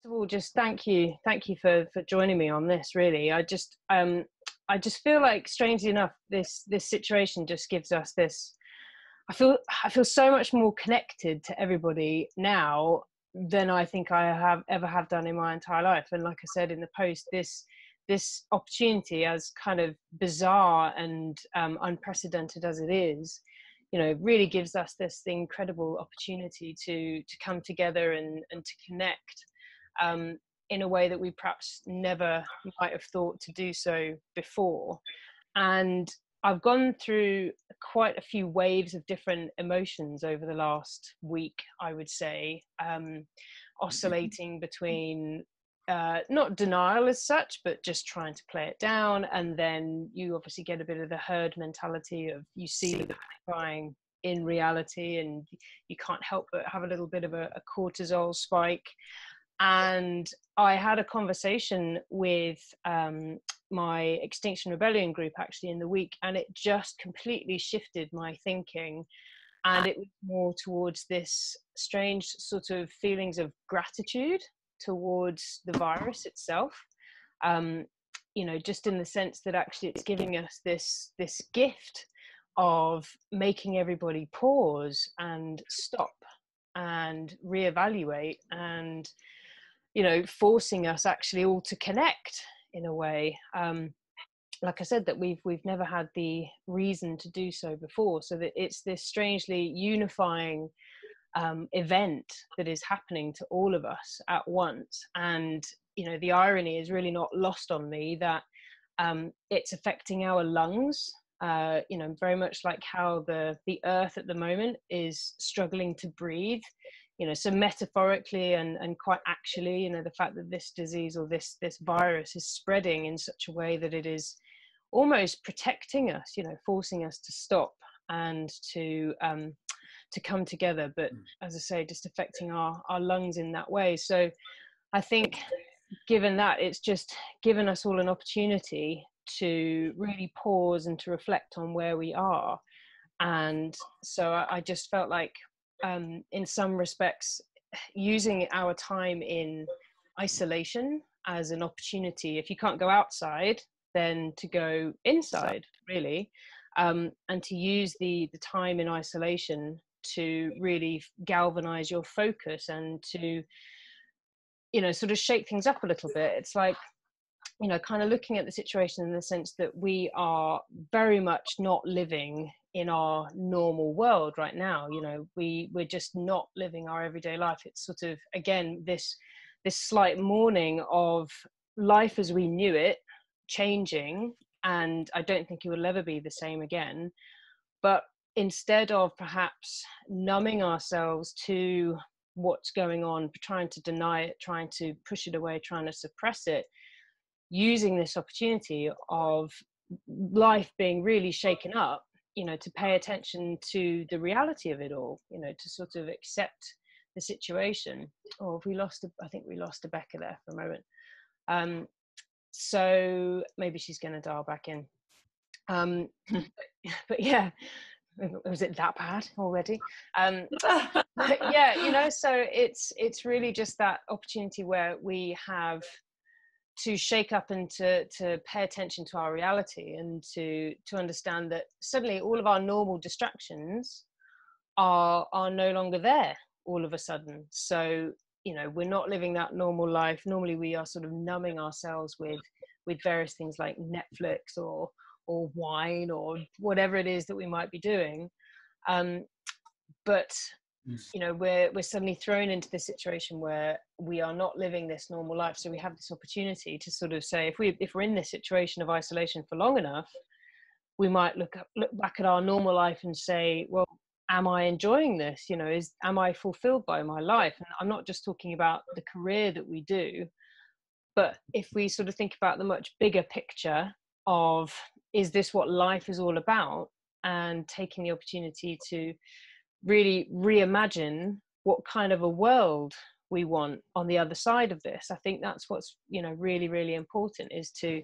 of all, just thank you for joining me on this. Really, I just feel like, strangely enough, this situation just gives us this. I feel so much more connected to everybody now than I think I have ever have done in my entire life. And like I said in the post, this opportunity, as kind of bizarre and unprecedented as it is, you know, really gives us this incredible opportunity to come together and to connect in a way that we perhaps never might have thought to do so before. And I've gone through quite a few waves of different emotions over the last week, I would say, oscillating between not denial as such, but just trying to play it down. And then you obviously get a bit of the herd mentality of, you see the crying in reality and you can't help but have a little bit of a cortisol spike. And I had a conversation with my Extinction Rebellion group actually in the week, and it just completely shifted my thinking. And it was more towards this strange sort of feelings of gratitude towards the virus itself. You know, just in the sense that actually it's giving us this gift of making everybody pause and stop and reevaluate, and, you know, forcing us actually all to connect in a way. Like I said, that we've never had the reason to do so before, so that it's this strangely unifying event that is happening to all of us at once. And, you know, the irony is really not lost on me that it's affecting our lungs, you know, very much like how the earth at the moment is struggling to breathe. You know, so metaphorically and quite actually, you know, the fact that this disease or this virus is spreading in such a way that it is almost protecting us, you know, forcing us to stop and to come together. But as I say, just affecting our lungs in that way. So I think, given that, it's just given us all an opportunity to really pause and to reflect on where we are. And so I just felt like, in some respects, using our time in isolation as an opportunity, if you can't go outside, then to go inside, really, and to use the time in isolation to really galvanize your focus and to, you know, sort of shake things up a little bit. It's like, you know, kind of looking at the situation in the sense that we are very much not living in our normal world right now. You know, we're just not living our everyday life. It's sort of, again, this slight mourning of life as we knew it changing, and I don't think it will ever be the same again. But instead of perhaps numbing ourselves to what's going on, trying to deny it, trying to push it away, trying to suppress it, using this opportunity of life being really shaken up, you know, to pay attention to the reality of it all, you know, to sort of accept the situation. Oh, I think we lost Rebecca there for a moment. So maybe she's going to dial back in. But yeah, was it that bad already? Yeah, you know, so it's really just that opportunity where we have to shake up and to pay attention to our reality, and to understand that suddenly all of our normal distractions are no longer there all of a sudden. So, you know, we're not living that normal life. Normally we are sort of numbing ourselves with various things like Netflix or wine or whatever it is that we might be doing. But you know, we're suddenly thrown into this situation where we are not living this normal life. So we have this opportunity to sort of say, if we're in this situation of isolation for long enough, we might look back at our normal life and say, well, am I enjoying this? You know, am I fulfilled by my life? And I'm not just talking about the career that we do, but if we sort of think about the much bigger picture of, is this what life is all about? And taking the opportunity to really reimagine what kind of a world we want on the other side of this. I think that's what's, you know, really, really important, is to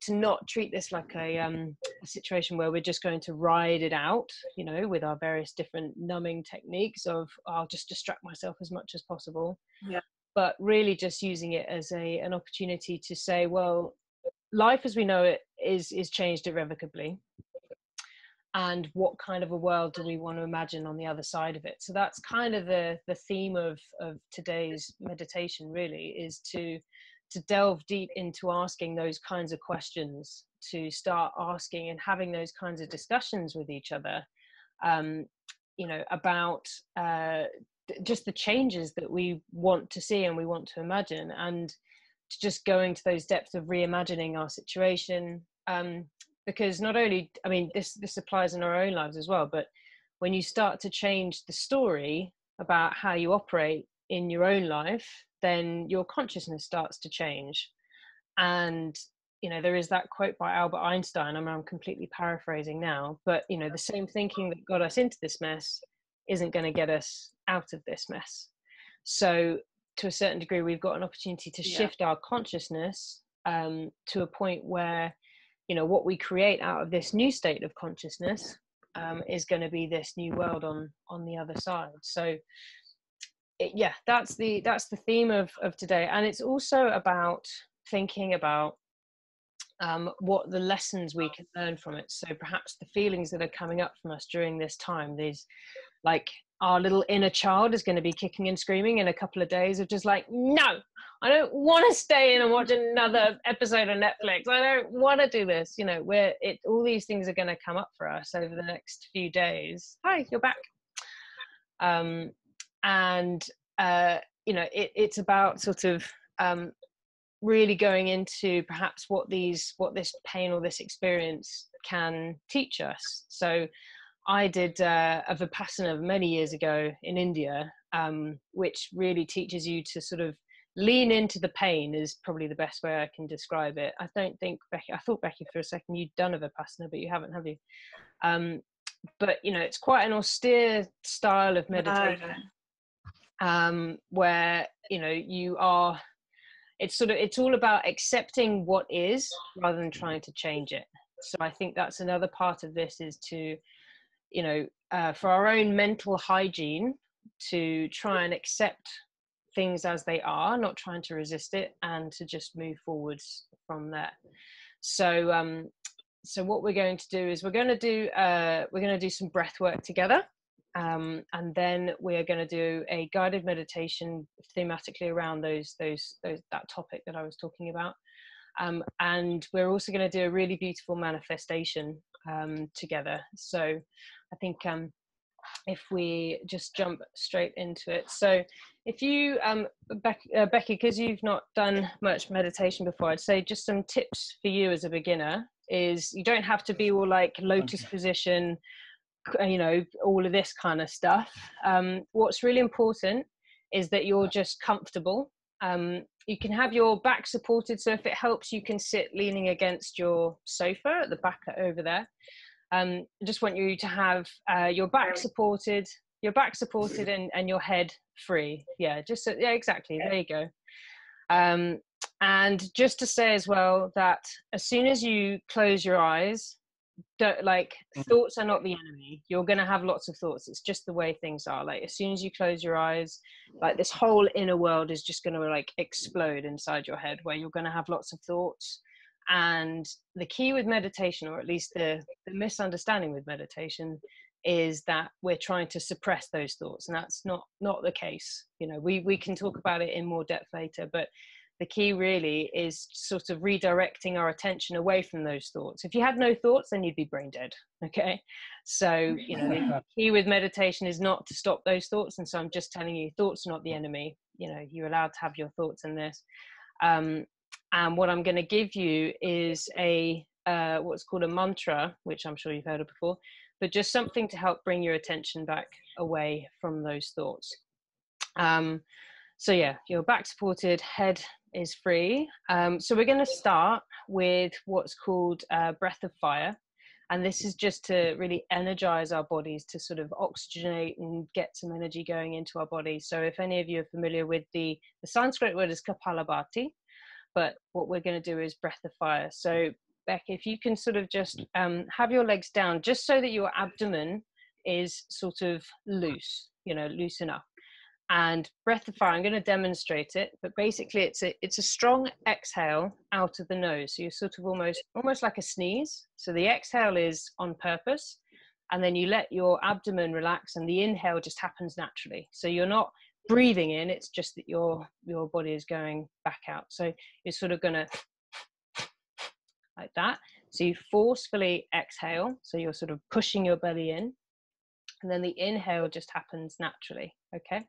not treat this like a situation where we're just going to ride it out, you know, with our various different numbing techniques of, I'll just distract myself as much as possible. Yeah. but really just using it as an opportunity to say, well, life as we know it is changed irrevocably, and what kind of a world do we want to imagine on the other side of it? So that's kind of the theme of today's meditation, really, is to delve deep into asking those kinds of questions, to start asking and having those kinds of discussions with each other, you know, about just the changes that we want to see and we want to imagine, and to just going to those depths of reimagining our situation. Because not only, I mean, this applies in our own lives as well, but when you start to change the story about how you operate in your own life, then your consciousness starts to change. And, you know, there is that quote by Albert Einstein, I'm completely paraphrasing now, but, you know, the same thinking that got us into this mess isn't going to get us out of this mess. So to a certain degree, we've got an opportunity to shift our consciousness to a point where, you know, what we create out of this new state of consciousness is going to be this new world on the other side. So that's the theme of today. And it's also about thinking about what the lessons we can learn from it. So perhaps the feelings that are coming up from us during this time, these, like, our little inner child is going to be kicking and screaming in a couple of days of just like, no, I don't want to stay in and watch another episode of Netflix. I don't want to do this. You know, all these things are going to come up for us over the next few days. Hi, you're back. You know, it's about sort of really going into perhaps what this pain or this experience can teach us. So I did a Vipassana many years ago in India, which really teaches you to sort of lean into the pain, is probably the best way I can describe it. I don't think, Becky, I thought, Becky, for a second you'd done a Vipassana, but you haven't, have you? But, you know, it's quite an austere style of meditation, where, you know, it's all about accepting what is rather than trying to change it. So I think that's another part of this, is to, you know, for our own mental hygiene, to try and accept things as they are, not trying to resist it, and to just move forwards from there. So so what we're going to do is we're going to do some breath work together, and then we're going to do a guided meditation thematically around that topic that I was talking about, and we're also going to do a really beautiful manifestation together. So I think if we just jump straight into it. So if you, Becky, because you've not done much meditation before, I'd say just some tips for you as a beginner is, you don't have to be all like lotus position, you know, all of this kind of stuff. What's really important is that you're just comfortable. You can have your back supported, so if it helps, you can sit leaning against your sofa at the back over there. I just want you to have your back supported and your head free. Yeah, exactly. There you go. And just to say as well that as soon as you close your eyes, thoughts are not the enemy. You're going to have lots of thoughts. It's just the way things are. Like, as soon as you close your eyes, like, this whole inner world is just going to like explode inside your head, where you're going to have lots of thoughts. And the key with meditation, or at least the misunderstanding with meditation, is that we're trying to suppress those thoughts, and that's not the case. You know, we can talk about it in more depth later, but the key really is sort of redirecting our attention away from those thoughts. If you had no thoughts, then you'd be brain dead. Okay, so, you know, the key with meditation is not to stop those thoughts. And so I'm just telling you, thoughts are not the enemy. You know, you're allowed to have your thoughts in this. And what I'm going to give you is what's called a mantra, which I'm sure you've heard of before, but just something to help bring your attention back away from those thoughts. So yeah, your back supported, head is free. So we're going to start with what's called breath of fire. And this is just to really energize our bodies, to sort of oxygenate and get some energy going into our bodies. So if any of you are familiar with the Sanskrit word is Kapalabhati, but what we're going to do is breath of fire. So Beck, if you can sort of just have your legs down, just so that your abdomen is sort of loose, you know, loose enough. And breathify, I'm going to demonstrate it, but basically it's a strong exhale out of the nose. So you're sort of almost like a sneeze. So the exhale is on purpose, and then you let your abdomen relax, and the inhale just happens naturally. So you're not breathing in, it's just that your body is going back out. So you're sort of going to like that. So you forcefully exhale, so you're sort of pushing your belly in, and then the inhale just happens naturally. Okay.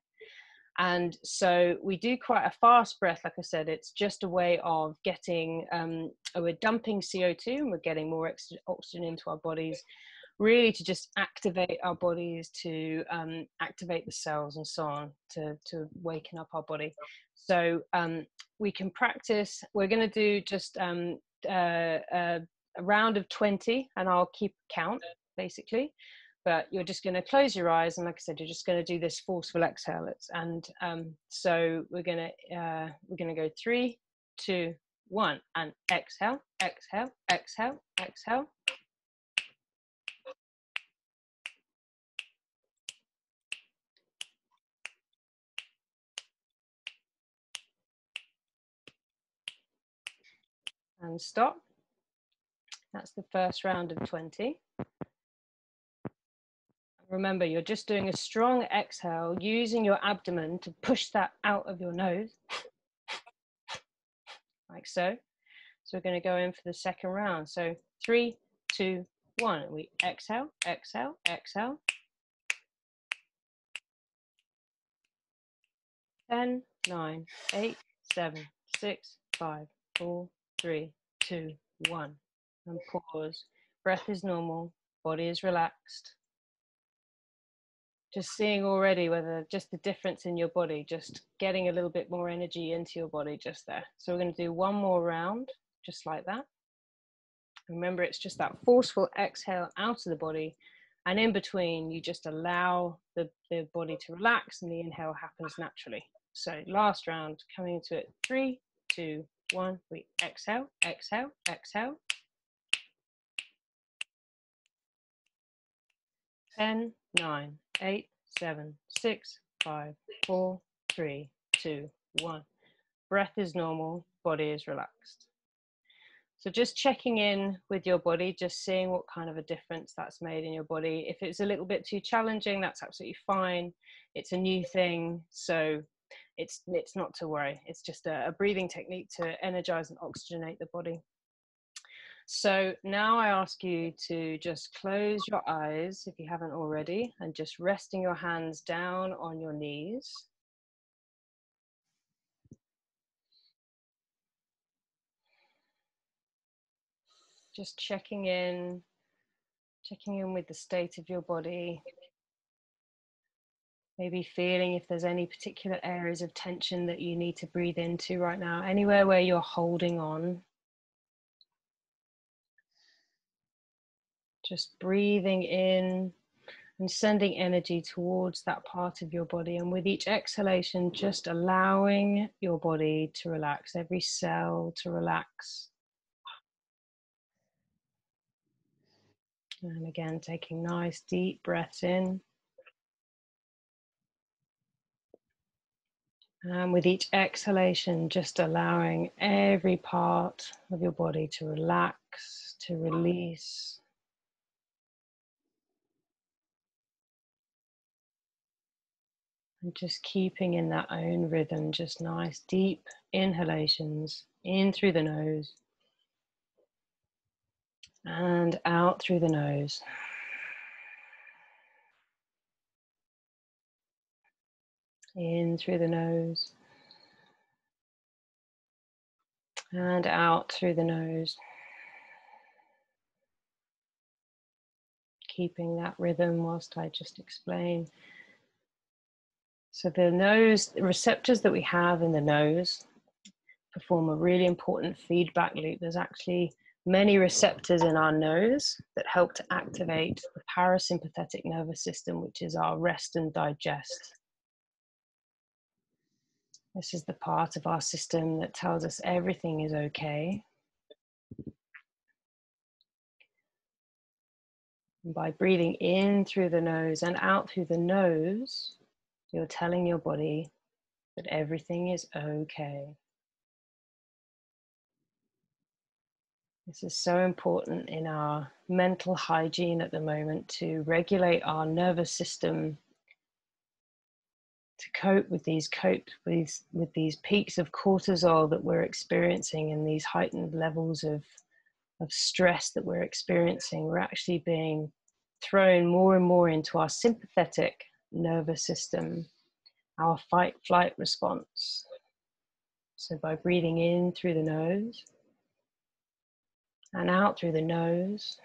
And so we do quite a fast breath. Like I said, it's just a way of getting, we're dumping CO2 and we're getting more oxygen into our bodies, really to just activate our bodies, to activate the cells and so on, to waken up our body. So we can practice. We're going to do just a round of 20, and I'll keep count basically. But you're just going to close your eyes, and like I said, you're just going to do this forceful exhale. And so we're going to go 3, 2, 1, and exhale, exhale, exhale, exhale. And stop. That's the first round of 20. Remember, you're just doing a strong exhale, using your abdomen to push that out of your nose, like so. So we're going to go in for the second round. So 3, 2, 1. We exhale, exhale, exhale. 10, 9, 8, 7, 6, 5, 4, 3, 2, 1. And pause. Breath is normal. Body is relaxed. Just seeing already whether just the difference in your body, just getting a little bit more energy into your body just there. So we're going to do one more round, just like that. Remember, it's just that forceful exhale out of the body. And in between, you just allow the body to relax, and the inhale happens naturally. So last round, coming into it, 3, 2, 1. We exhale, exhale, exhale. 10, 9, 8, 7, 6, 5, 4, 3, 2, 1. Breath is normal, body is relaxed. So just checking in with your body, just seeing what kind of a difference that's made in your body. If it's a little bit too challenging, that's absolutely fine. It's a new thing, so it's not to worry. It's just a breathing technique to energize and oxygenate the body. So now I ask you to just close your eyes if you haven't already, and just resting your hands down on your knees. Just checking in with the state of your body. Maybe feeling if there's any particular areas of tension that you need to breathe into right now, anywhere where you're holding on. Just breathing in and sending energy towards that part of your body. And with each exhalation, just allowing your body to relax, every cell to relax. And again, taking nice deep breaths in. And with each exhalation, just allowing every part of your body to relax, to release. And just keeping in that own rhythm, just nice deep inhalations in through the nose and out through the nose. In through the nose and out through the nose. Keeping that rhythm whilst I just explain. So the nose, the receptors that we have in the nose perform a really important feedback loop. There's actually many receptors in our nose that help to activate the parasympathetic nervous system, which is our rest and digest. This is the part of our system that tells us everything is okay. And by breathing in through the nose and out through the nose, You're telling your body that everything is okay. This is so important in our mental hygiene at the moment, to regulate our nervous system, to cope with these peaks of cortisol that we're experiencing, and these heightened levels of stress that we're experiencing. We're actually being thrown more and more into our sympathetic nervous system, our fight-flight response. So by breathing in through the nose and out through the nose,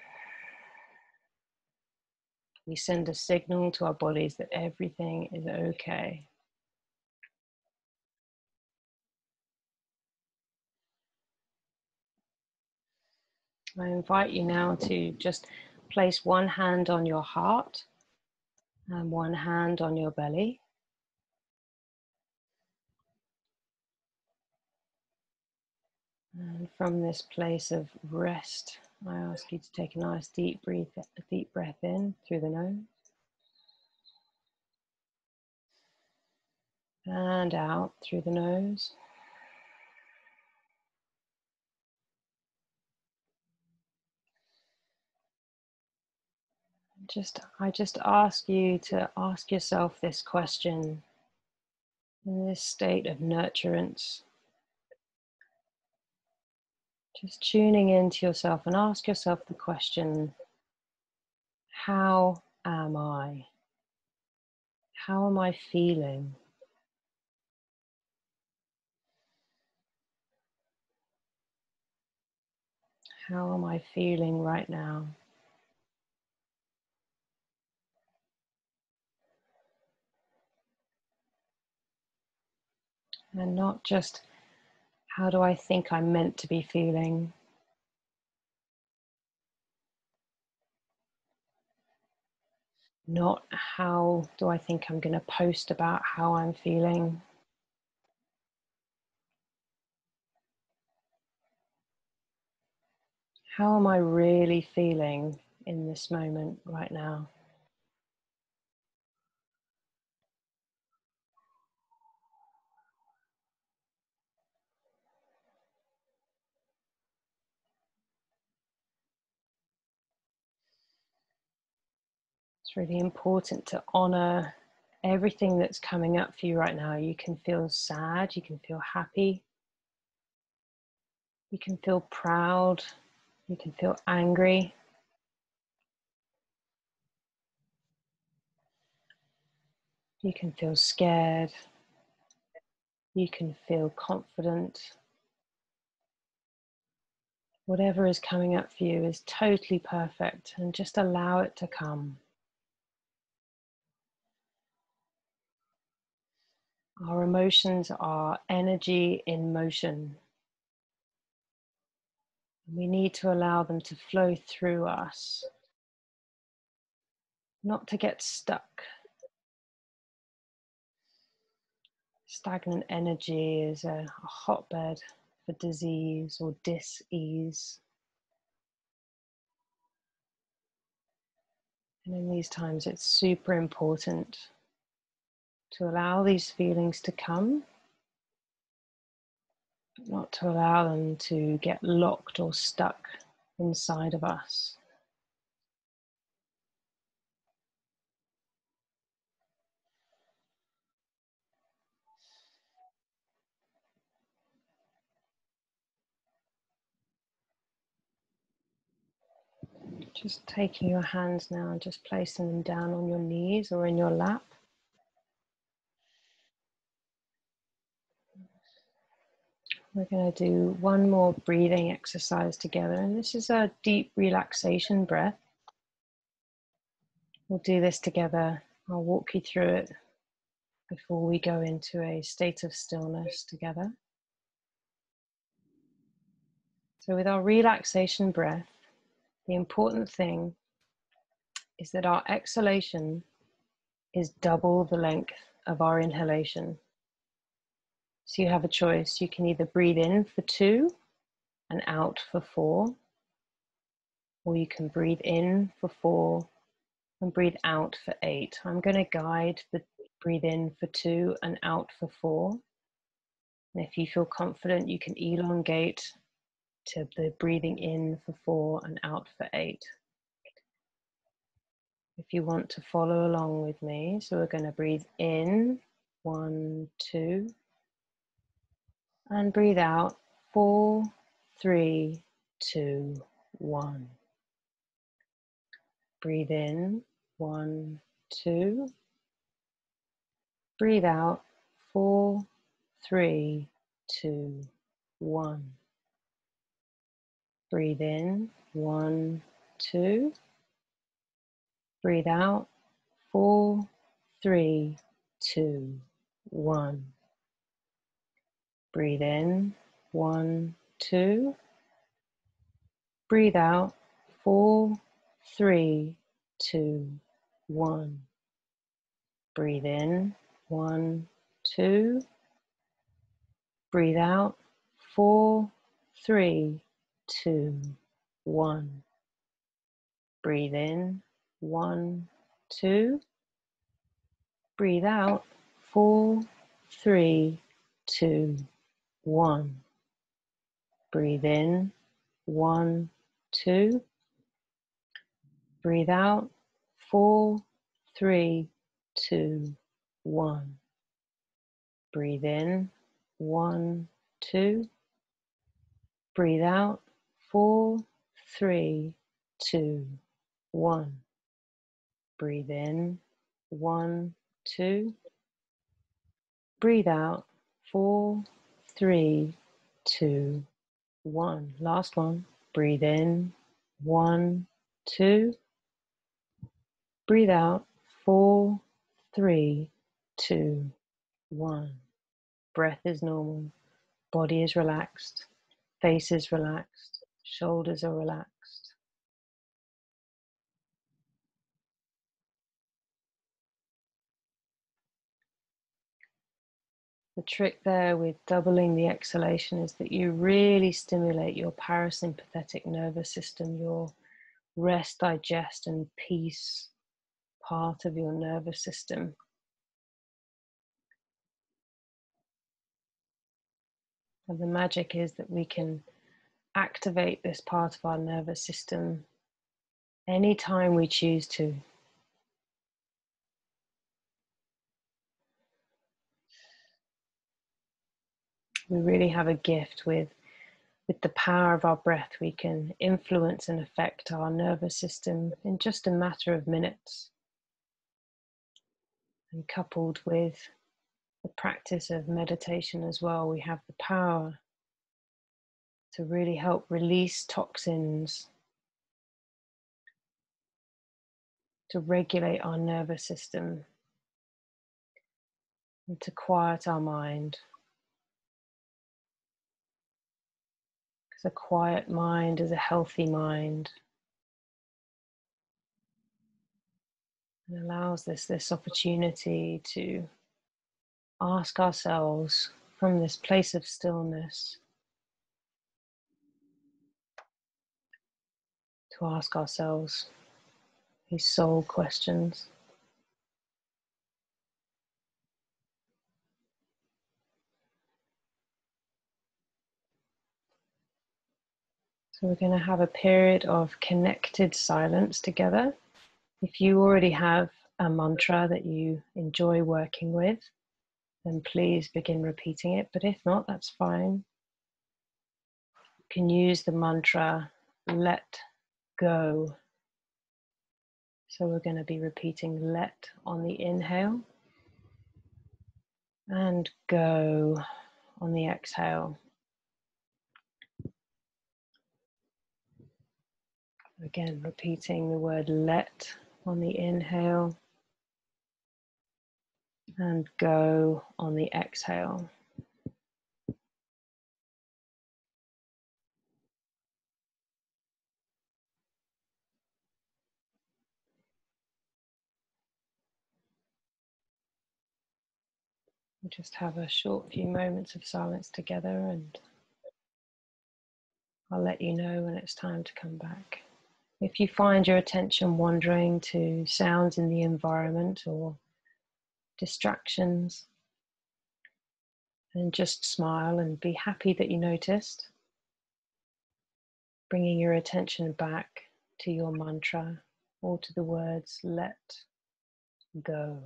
we send a signal to our bodies that everything is okay. I invite you now to just place one hand on your heart and one hand on your belly. And from this place of rest, I ask you to take a nice deep breath in through the nose and out through the nose. I just ask you to ask yourself this question in this state of nurturance. Just tuning into yourself, and ask yourself the question, how am I? How am I feeling? How am I feeling right now? And not just, how do I think I'm meant to be feeling? Not, how do I think I'm going to post about how I'm feeling? How am I really feeling in this moment right now? It's really important to honor everything that's coming up for you right now. You can feel sad, you can feel happy, you can feel proud, you can feel angry. You can feel scared, you can feel confident. Whatever is coming up for you is totally perfect, and just allow it to come. Our emotions are energy in motion. We need to allow them to flow through us, not to get stuck. Stagnant energy is a hotbed for disease or dis-ease. And in these times, it's super important to allow these feelings to come, but not to allow them to get locked or stuck inside of us. Just taking your hands now and just placing them down on your knees or in your lap. We're going to do one more breathing exercise together, and this is a deep relaxation breath. We'll do this together. I'll walk you through it before we go into a state of stillness together. So with our relaxation breath, the important thing is that our exhalation is double the length of our inhalation. So you have a choice. You can either breathe in for 2 and out for 4, or you can breathe in for 4 and breathe out for 8. I'm going to guide Breathe in for 2 and out for 4. And if you feel confident, you can elongate to the breathing in for 4 and out for 8. If you want to follow along with me, so we're going to breathe in 1, 2, and breathe out 4, 3, 2, 1. Breathe in 1, 2. Breathe out 4, 3, 2, 1. Breathe in 1, 2. Breathe out 4, 3, 2, 1. Breathe in 1, 2. Breathe out 4, 3, 2, 1. Breathe in 1, 2. Breathe out 4, 3, 2, 1. Breathe in 1, 2. Breathe out 4, 3, 2, 1. Breathe in 1, 2. Breathe out 4, 3, 2, 1. Breathe in 1, 2. Breathe out 4, 3, 2, 1. Breathe in 1, 2. Breathe out 4, 3, 2, 1. Last one. Breathe in 1, 2. Breathe out 4, 3, 2, 1. Breath is normal. Body is relaxed. Face is relaxed. Shoulders are relaxed. The trick there with doubling the exhalation is that you really stimulate your parasympathetic nervous system, your rest, digest, and peace part of your nervous system. And the magic is that we can activate this part of our nervous system anytime we choose to. We really have a gift with the power of our breath. We can influence and affect our nervous system in just a matter of minutes. And coupled with the practice of meditation as well, we have the power to really help release toxins, to regulate our nervous system, and to quiet our mind. Because a quiet mind is a healthy mind. And allows this opportunity to ask ourselves from this place of stillness, to ask ourselves these soul questions. So we're going to have a period of connected silence together. If you already have a mantra that you enjoy working with, then please begin repeating it. But if not, that's fine. You can use the mantra, let go. So we're going to be repeating let on the inhale and go on the exhale. Again, repeating the word let on the inhale and go on the exhale. We'll just have a short few moments of silence together, and I'll let you know when it's time to come back. If you find your attention wandering to sounds in the environment or distractions, and just smile and be happy that you noticed, bringing your attention back to your mantra or to the words let go.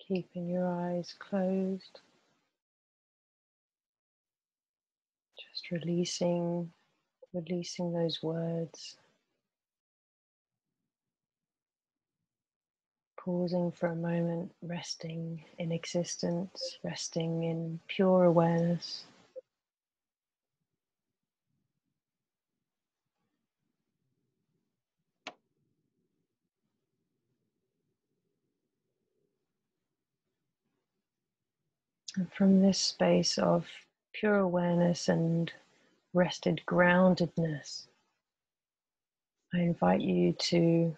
Keeping your eyes closed, just releasing those words, pausing for a moment, resting in existence, resting in pure awareness. And from this space of pure awareness and rested groundedness, I invite you to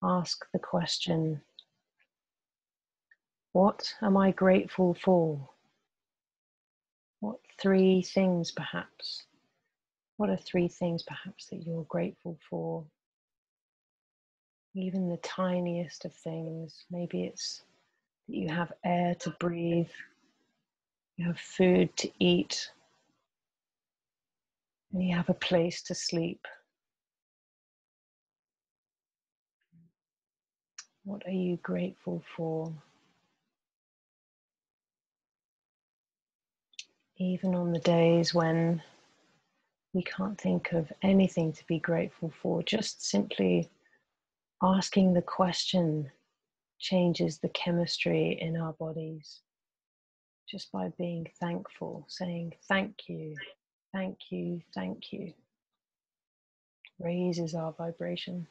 ask the question, what am I grateful for? What three things perhaps? What are three things perhaps that you're grateful for? Even the tiniest of things. Maybe it's that you have air to breathe, you have food to eat, and you have a place to sleep. What are you grateful for? Even on the days when we can't think of anything to be grateful for, just simply asking the question changes the chemistry in our bodies. Just by being thankful, saying thank you, thank you, thank you, raises our vibration.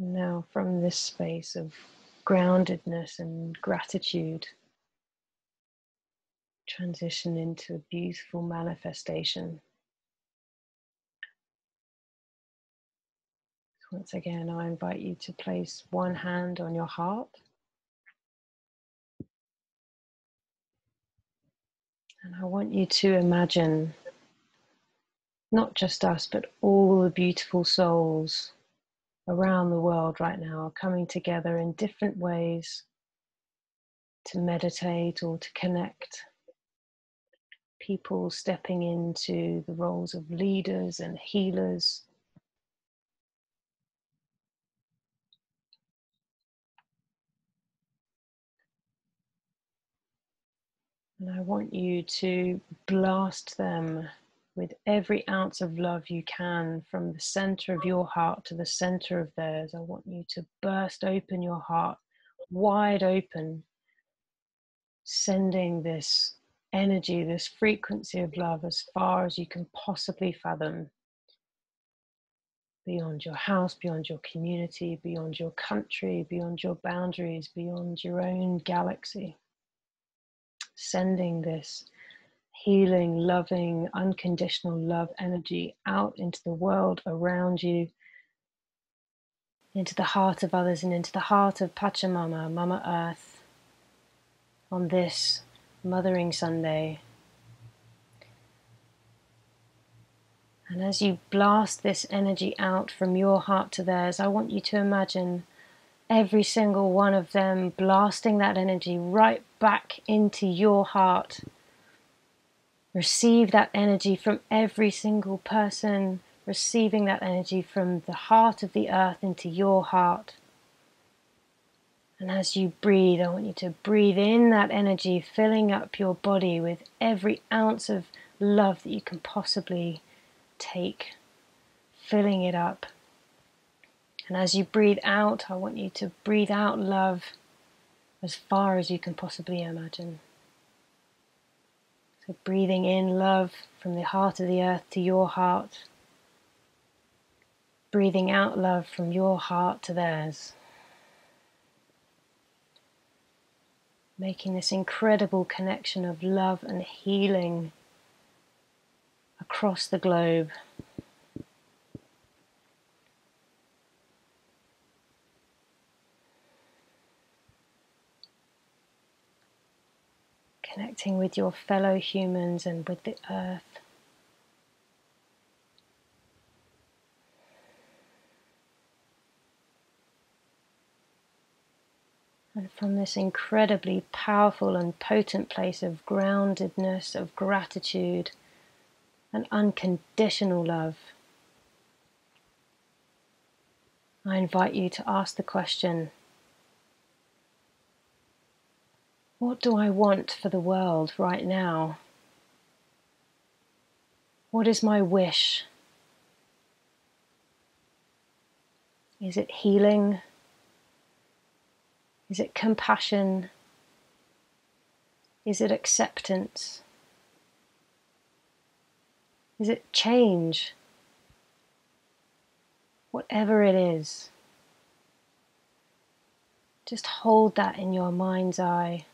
Now, from this space of groundedness and gratitude transition into a beautiful manifestation. Once again, I invite you to place one hand on your heart, and I want you to imagine not just us, but all the beautiful souls around the world right now are coming together in different ways to meditate or to connect. People stepping into the roles of leaders and healers. And I want you to blast them with every ounce of love you can from the center of your heart to the center of theirs. I want you to burst open your heart wide open, sending this energy, this frequency of love as far as you can possibly fathom, beyond your house, beyond your community, beyond your country, beyond your boundaries, beyond your own galaxy. Sending this healing, loving, unconditional love energy out into the world around you, into the heart of others, and into the heart of Pachamama, Mama Earth, on this Mothering Sunday. And as you blast this energy out from your heart to theirs, I want you to imagine every single one of them blasting that energy right back into your heart. Receive that energy from every single person, receiving that energy from the heart of the earth into your heart. And as you breathe, I want you to breathe in that energy, filling up your body with every ounce of love that you can possibly take, filling it up. And as you breathe out, I want you to breathe out love as far as you can possibly imagine. So breathing in love from the heart of the earth to your heart. Breathing out love from your heart to theirs. Making this incredible connection of love and healing across the globe. Connecting with your fellow humans and with the earth. And from this incredibly powerful and potent place of groundedness, of gratitude, and unconditional love, I invite you to ask the question, what do I want for the world right now? What is my wish? Is it healing? Is it compassion? Is it acceptance? Is it change? Whatever it is, just hold that in your mind's eye.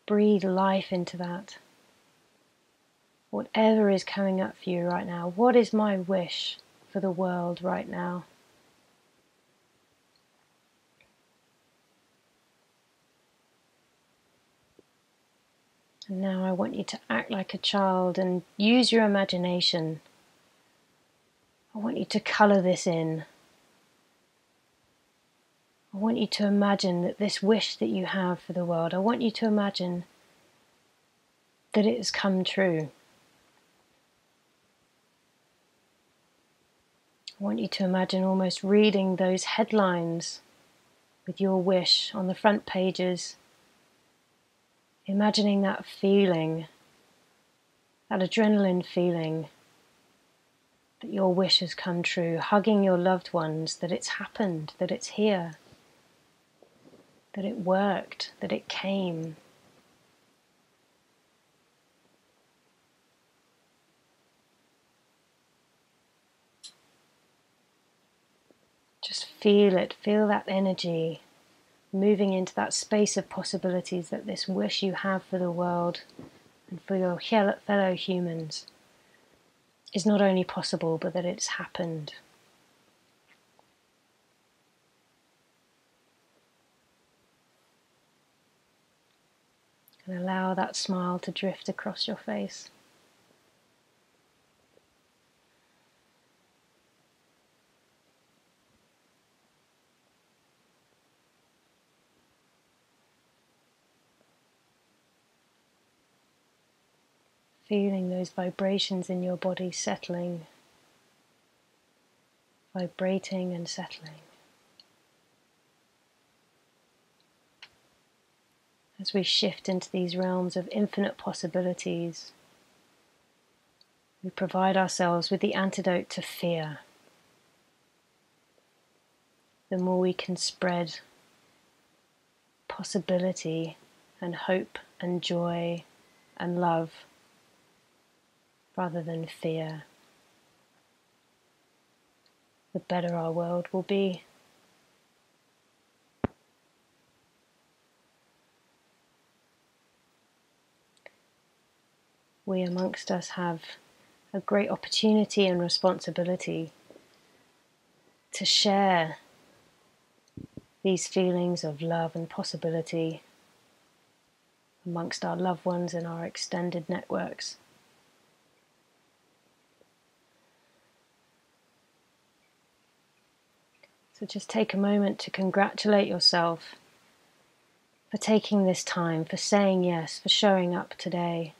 Breathe life into that. Whatever is coming up for you right now, what is my wish for the world right now? And now I want you to act like a child and use your imagination. I want you to colour this in. I want you to imagine that this wish that you have for the world, I want you to imagine that it has come true. I want you to imagine almost reading those headlines with your wish on the front pages. Imagining that feeling, that adrenaline feeling, that your wish has come true, hugging your loved ones, that it's happened, that it's here, that it worked, that it came. feel it, feel that energy moving into that space of possibilities that this wish you have for the world and for your fellow humans is not only possible, but that it's happened. And allow that smile to drift across your face. Feeling those vibrations in your body settling, vibrating and settling. As we shift into these realms of infinite possibilities, we provide ourselves with the antidote to fear. The more we can spread possibility and hope and joy and love rather than fear, the better our world will be. We amongst us have a great opportunity and responsibility to share these feelings of love and possibility amongst our loved ones and our extended networks. So just take a moment to congratulate yourself for taking this time, for saying yes, for showing up today,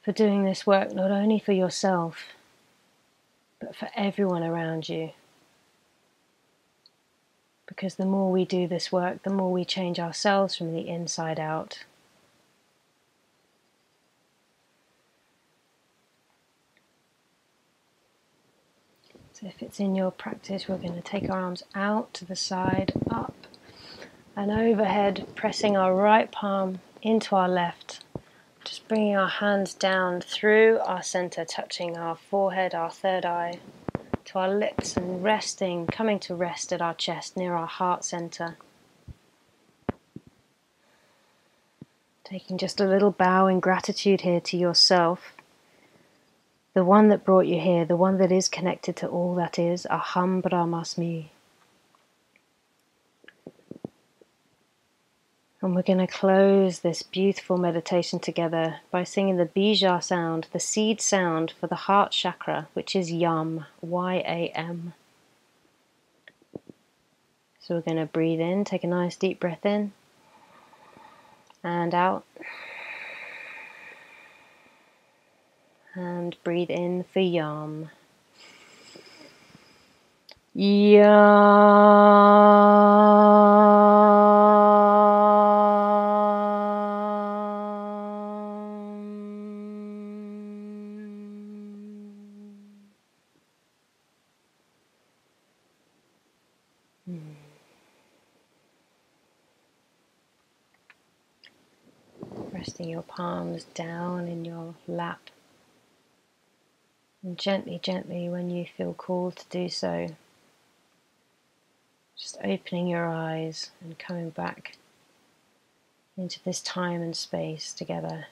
for doing this work not only for yourself, but for everyone around you. Because the more we do this work, the more we change ourselves from the inside out. So if it's in your practice, we're going to take our arms out to the side, up and overhead, pressing our right palm into our left. Just bringing our hands down through our center, touching our forehead, our third eye, to our lips and resting, coming to rest at our chest near our heart center. Taking just a little bow in gratitude here to yourself, the one that brought you here, the one that is connected to all that is, Aham Brahmasmi. And we're going to close this beautiful meditation together by singing the bija sound, the seed sound for the heart chakra, which is Yam, Y-A-M. So we're going to breathe in, take a nice deep breath in, and out. And breathe in for Yam. Resting your palms down in your lap. And gently, gently, when you feel called to do so, just opening your eyes and coming back into this time and space together.